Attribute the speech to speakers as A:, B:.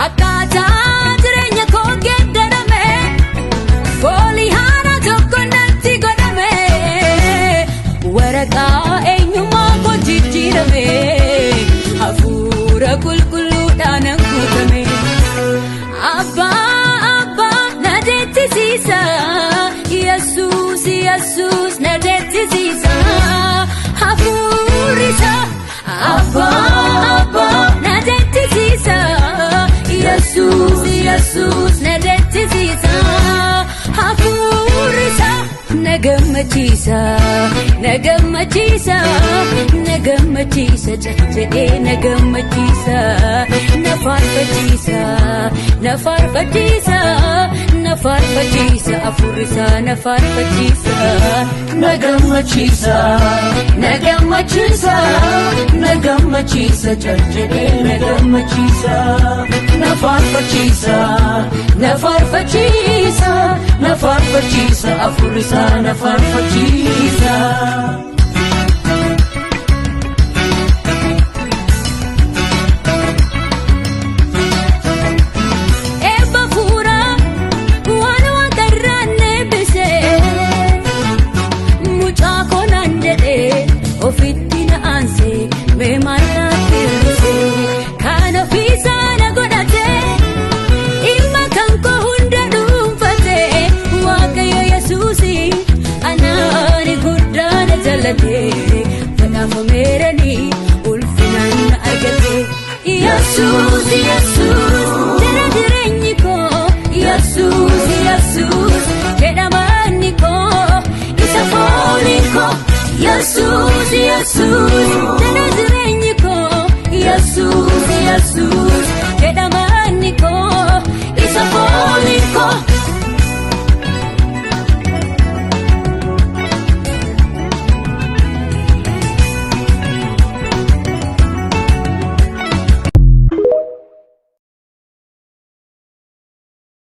A: Akkata jireenya koo geeddarame foolii haara tokko natti godhame waraqaa eenyummaa koo jijjiirame hafuura qulqulluudhaan guutame Abbaa na deettisiisa Yesuus Yesuus na deettisiisa hafuurisa Abbaa na deettisiisa Yesuus Yesuus na deettisiisa hafuurisa na gammachiisa jedhee na gammachiisa na faarfachiisa hafuurisa na faarfachiisa na gammachiisa jedhee na gammachiisa na faarfachiisa hafuurisa na faarfachiisa Ofittina anse me mala tirse kana fisana godate imma kanko hunda dumfate waaqayyo Yesuusi anani guddana jalate fanaaf meerani ulfinan argate Yesuus jara jireenyi koo Yesuus jedhamani koo isa foolii koo Yesuus jara jireenyi koo Yesuus